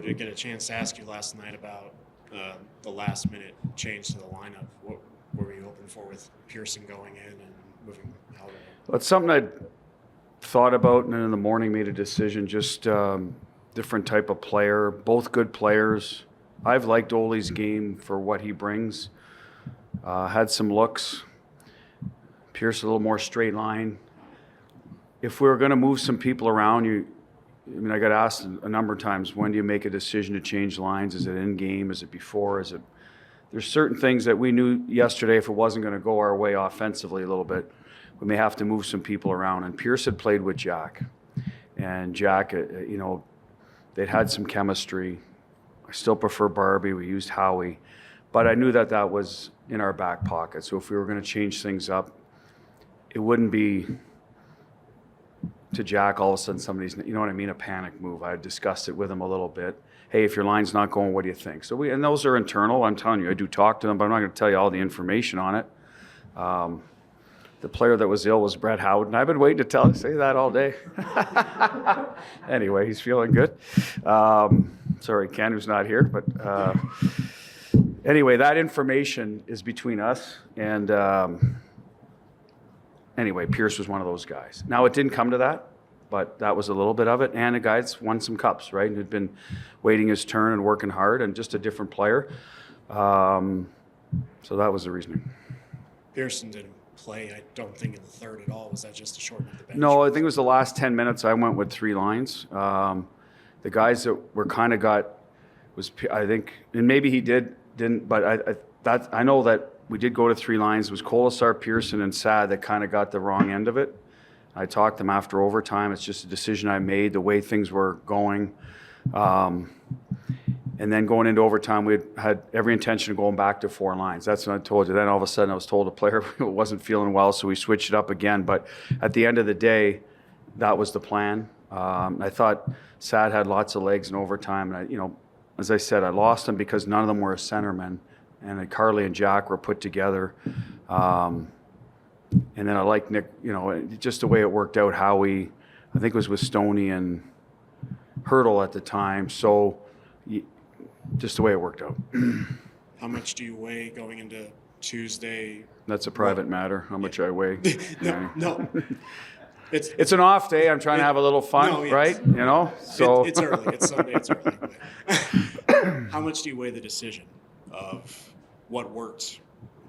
Did get a chance to ask you last night about the last-minute change to the lineup. What were you hoping for with Pearson going in and moving Halloran? Well, it's something I'd thought about, and then in the morning made a decision. Just different type of player, both good players. I've liked Ole's game for what he brings. Had some looks. Pierce a little more straight line. If we were going to move some people around, I got asked a number of times, when do you make a decision to change lines? Is it in game? Is it before? There's certain things that we knew yesterday, if it wasn't going to go our way offensively a little bit, we may have to move some people around. And Pierce had played with Jack. And Jack, they'd had some chemistry. I still prefer Barbie. We used Howie. But I knew that was in our back pocket. So if we were going to change things up, it wouldn't be to Jack all of a sudden somebody's, a panic move. I discussed it with him a little bit. Hey, if your line's not going, what do you think? And those are internal. I'm telling you, I do talk to them, but I'm not going to tell you all the information on it. The player that was ill was Brett Howden. I've been waiting to say that all day. Anyway, he's feeling good. Sorry, Ken, who's not here. But anyway, that information is between us. And anyway, Pierce was one of those guys. Now, it didn't come to that, but that was a little bit of it. And a guy that's won some cups, right? And had been waiting his turn and working hard, and just a different player. So that was the reasoning. Pearson didn't play, I don't think, in the third at all. Was that just a shorten of the bench? No, I think it was the last 10 minutes I went with three lines. The guys that were kind of I think, and maybe he didn't, but I know that we did go to three lines. It was Colasar, Pearson, and Sad that kind of got the wrong end of it. I talked to them after overtime. It's just a decision I made, the way things were going. And then going into overtime, we had every intention of going back to four lines. That's what I told you. Then all of a sudden I was told a player wasn't feeling well, so we switched it up again. But at the end of the day, that was the plan. I thought Sad had lots of legs in overtime. And as I said, I lost him because none of them were a centerman. And Carly and Jack were put together. And then I like Nick, just the way it worked out. Howie, I think it was with Stoney and Hurdle at the time. So just the way it worked out. How much do you weigh going into Tuesday? That's a private matter, how much I weigh. No. It's an off day. I'm trying to have a little fun, right? So it's early. It's Sunday. It's early. How much do you weigh the decision of what worked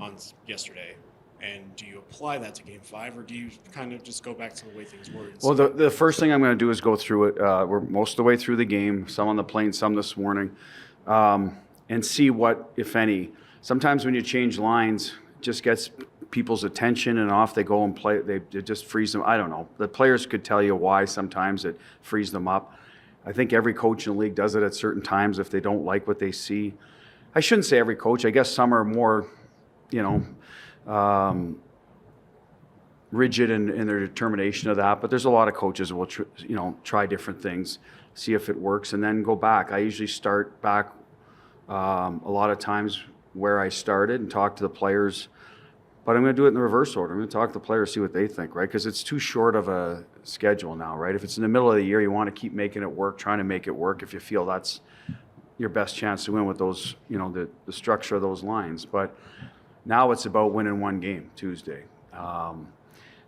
on yesterday, and do you apply that to Game 5, or do you kind of just go back to the way things were? Well, the first thing I'm going to do is go through it. We're most of the way through the game. Some on the plane, some this morning, and see what, if any. Sometimes when you change lines, it just gets people's attention, and off they go and play. It just frees them. I don't know. The players could tell you why sometimes it frees them up. I think every coach in the league does it at certain times if they don't like what they see. I shouldn't say every coach. I guess some are more, rigid in their determination of that. But there's a lot of coaches that will, try different things, see if it works, and then go back. I usually start back a lot of times where I started and talk to the players. But I'm going to do it in the reverse order. I'm going to talk to the players, see what they think, right? Because it's too short of a schedule now, right? If it's in the middle of the year, you want to keep making it work, trying to make it work if you feel that's your best chance to win with those, the structure of those lines. But now it's about winning one game Tuesday.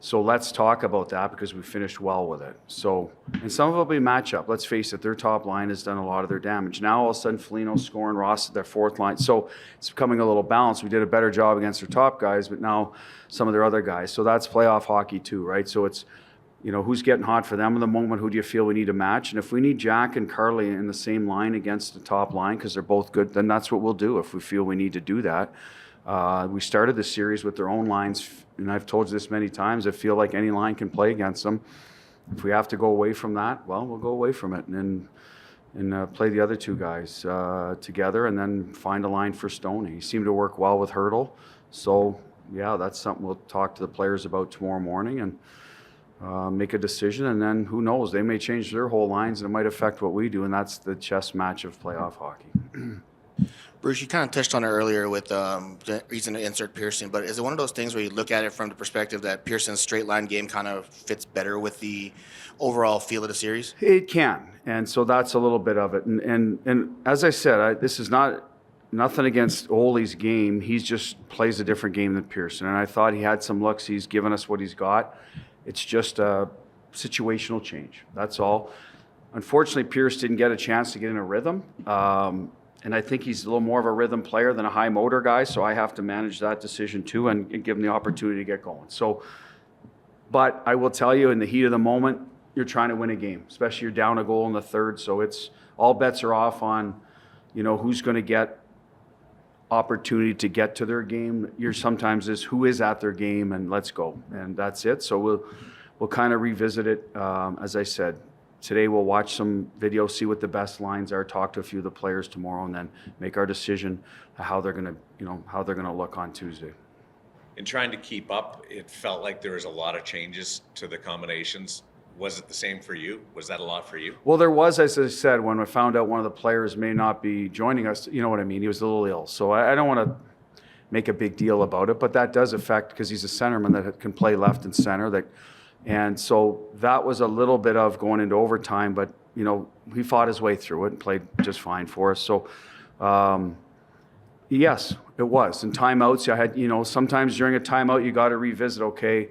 So let's talk about that because we finished well with it. So, and some of it will be matchup. Let's face it, their top line has done a lot of their damage. Now all of a sudden, Foligno's scoring, Ross at their fourth line. So it's becoming a little balanced. We did a better job against their top guys, but now some of their other guys. So that's playoff hockey too, right? So it's, who's getting hot for them at the moment? Who do you feel we need to match? And if we need Jack and Carly in the same line against the top line because they're both good, then that's what we'll do if we feel we need to do that. We started the series with their own lines, and I've told you this many times, I feel like any line can play against them. If we have to go away from that, well, we'll go away from it and play the other two guys together and then find a line for Stoney. He seemed to work well with Hurdle. So, yeah, that's something we'll talk to the players about tomorrow morning and make a decision. And then who knows, they may change their whole lines and it might affect what we do, and that's the chess match of playoff hockey. Bruce, you kind of touched on it earlier with the reason to insert Pearson, but is it one of those things where you look at it from the perspective that Pearson's straight line game kind of fits better with the overall feel of the series? It can, and so that's a little bit of it. And as I said, this is nothing against Ole's game. He just plays a different game than Pearson, and I thought he had some looks. He's given us what he's got. It's just a situational change. That's all. Unfortunately, Pierce didn't get a chance to get in a rhythm. And I think he's a little more of a rhythm player than a high motor guy, so I have to manage that decision too and give him the opportunity to get going. So, but I will tell you, in the heat of the moment, you're trying to win a game, especially you're down a goal in the third. So it's all bets are off on, who's going to get opportunity to get to their game. You're sometimes is who is at their game and let's go, and that's it. So we'll kind of revisit it. As I said, today we'll watch some video, see what the best lines are, talk to a few of the players tomorrow, and then make our decision how they're going to look on Tuesday. In trying to keep up, it felt like there was a lot of changes to the combinations. Was it the same for you? Was that a lot for you? Well, there was, as I said, when I found out one of the players may not be joining us, you know what I mean? He was a little ill. So I don't want to make a big deal about it, but that does affect, because he's a centerman that can play left and center. And so that was a little bit of going into overtime, but, he fought his way through it and played just fine for us. So, yes, it was. And timeouts, I had, sometimes during a timeout, you got to revisit, okay,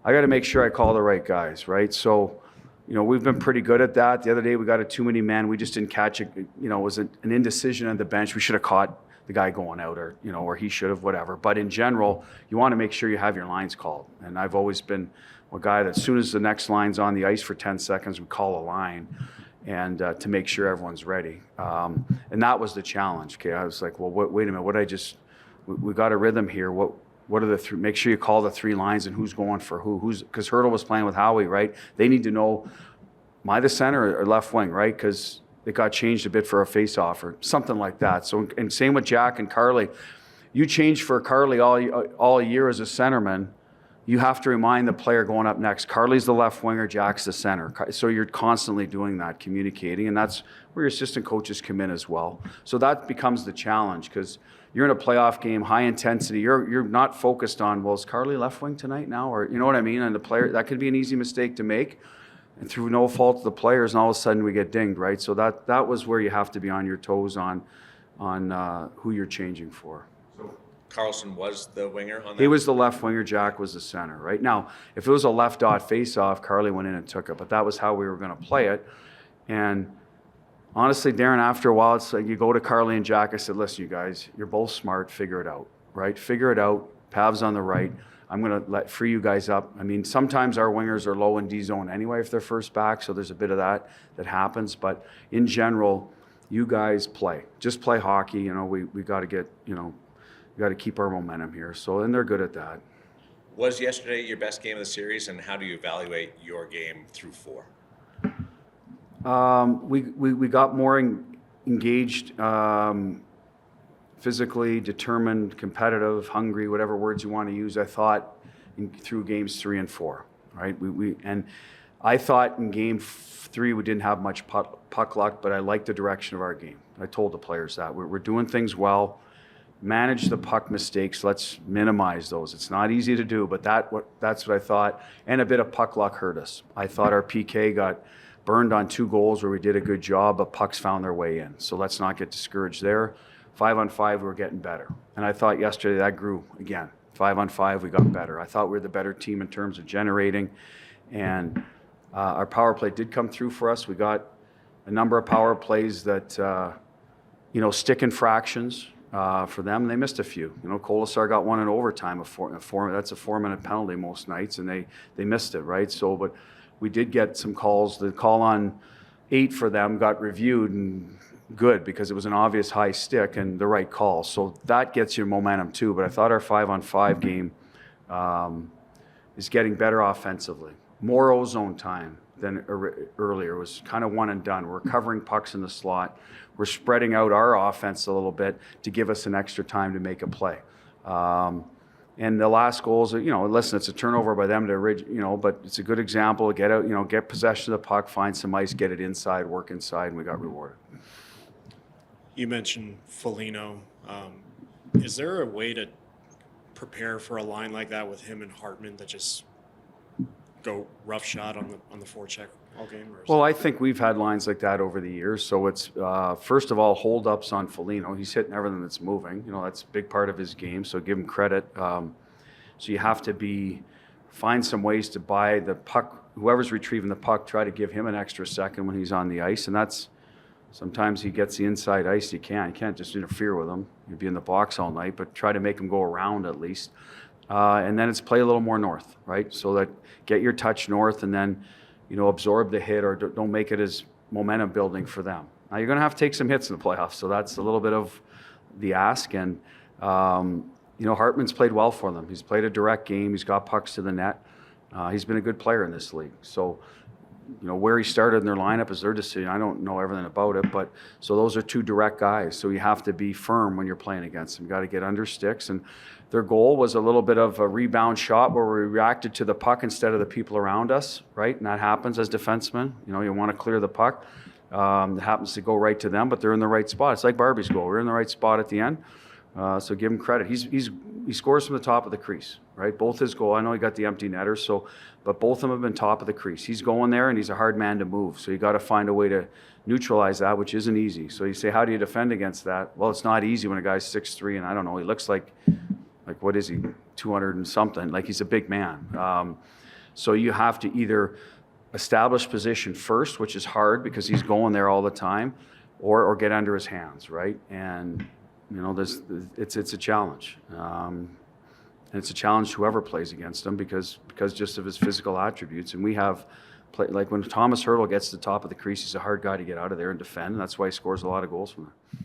I got to make sure I call the right guys, right? So, we've been pretty good at that. The other day we got a too many men. We just didn't catch it. It was an indecision on the bench. We should have caught the guy going out, or, or he should have, whatever. But in general, you want to make sure you have your lines called. And I've always been a guy that as soon as the next line's on the ice for 10 seconds, we call a line and to make sure everyone's ready. And that was the challenge. Okay, I was like, well, wait a minute, we got a rhythm here. What are the three? Make sure you call the three lines and who's going for who. Because Hurdle was playing with Howie, right? They need to know, am I the center or left wing, right? Because it got changed a bit for a face-off or something like that. So, and same with Jack and Carly. You change for Carly all year as a centerman. You have to remind the player going up next, Carly's the left winger, Jack's the center. So you're constantly doing that, communicating, and that's where your assistant coaches come in as well. So that becomes the challenge, because you're in a playoff game, high intensity. You're not focused on, well, is Carly left wing tonight now? Or you know what I mean? And the player, that could be an easy mistake to make. And through no fault of the players, and all of a sudden we get dinged, right? So that was where you have to be on your toes on who you're changing for. Carlson was the winger on that? He was the left winger, Jack was the center, right? Now, if it was a left dot face-off, Carly went in and took it, but that was how we were going to play it. And honestly, Darren, after a while, it's like you go to Carly and Jack, I said, listen, you guys, you're both smart, figure it out, right? Figure it out, Pav's on the right. I'm going to free you guys up. I mean, sometimes our wingers are low in D zone anyway if they're first back, so there's a bit of that happens. But in general, you guys play. Just play hockey. We got to get, we got to keep our momentum here. So, and they're good at that. Was yesterday your best game of the series, and how do you evaluate your game through four? We got more engaged, physically determined, competitive, hungry, whatever words you want to use. I thought through games 3 and 4, right? And I thought in game 3 we didn't have much puck luck, but I liked the direction of our game. I told the players that we're doing things well. Manage the puck mistakes. Let's minimize those. It's not easy to do, but that's what I thought. And a bit of puck luck hurt us. I thought our PK got burned on 2 goals where we did a good job, but pucks found their way in. So let's not get discouraged there. 5-on-5, we were getting better. And I thought yesterday that grew again. 5-on-5, we got better. I thought we were the better team in terms of generating. And our power play did come through for us. We got a number of power plays that, stick in fractions. For them, they missed a few. Colasar got one in overtime. That's a 4-minute penalty most nights, and they missed it, right? So, but we did get some calls. The call on 8 for them got reviewed, and good, because it was an obvious high stick and the right call. So that gets your momentum too. But I thought our 5-on-5 game is getting better offensively. More ozone time than earlier. It was kind of one and done. We're covering pucks in the slot. We're spreading out our offense a little bit to give us an extra time to make a play. And the last goals, listen, it's a turnover by them but it's a good example. Get out, get possession of the puck, find some ice, get it inside, work inside, and we got rewarded. You mentioned Foligno. Is there a way to prepare for a line like that with him and Hartman that just go rough shot on the forecheck all game? Or is Well, I think we've had lines like that over the years. So it's first of all hold ups on Foligno. He's hitting everything that's moving. That's a big part of his game. So give him credit. So you have to find some ways to buy the puck. Whoever's retrieving the puck, try to give him an extra second when he's on the ice, and that's sometimes he gets the inside ice. You can't just interfere with him. You'd be in the box all night, but try to make him go around at least. And then it's play a little more north, right? So that get your touch north, and then absorb the hit, or don't make it as momentum building for them. Now you're going to have to take some hits in the playoffs, so that's a little bit of the ask. And Hartman's played well for them. He's played a direct game. He's got pucks to the net. He's been a good player in this league. So, where he started in their lineup is their decision. I don't know everything about it, but so those are two direct guys. So you have to be firm when you're playing against them. You got to get under sticks. And their goal was a little bit of a rebound shot where we reacted to the puck instead of the people around us, right? And that happens as defensemen. You want to clear the puck. It happens to go right to them, but they're in the right spot. It's like Barbie's goal. We're in the right spot at the end. So give him credit. He scores from the top of the crease, right? Both his goal. I know he got the empty netter, but both of them have been top of the crease. He's going there, and he's a hard man to move. So you got to find a way to neutralize that, which isn't easy. So you say, how do you defend against that? Well, it's not easy when a guy's 6'3", and I don't know, he looks like what is he, 200 and something? Like he's a big man. So you have to either establish position first, which is hard because he's going there all the time, or get under his hands, right? And it's a challenge, and it's a challenge to whoever plays against him because just of his physical attributes. And we have like when Thomas Hertl gets to the top of the crease, he's a hard guy to get out of there and defend. And that's why he scores a lot of goals from there.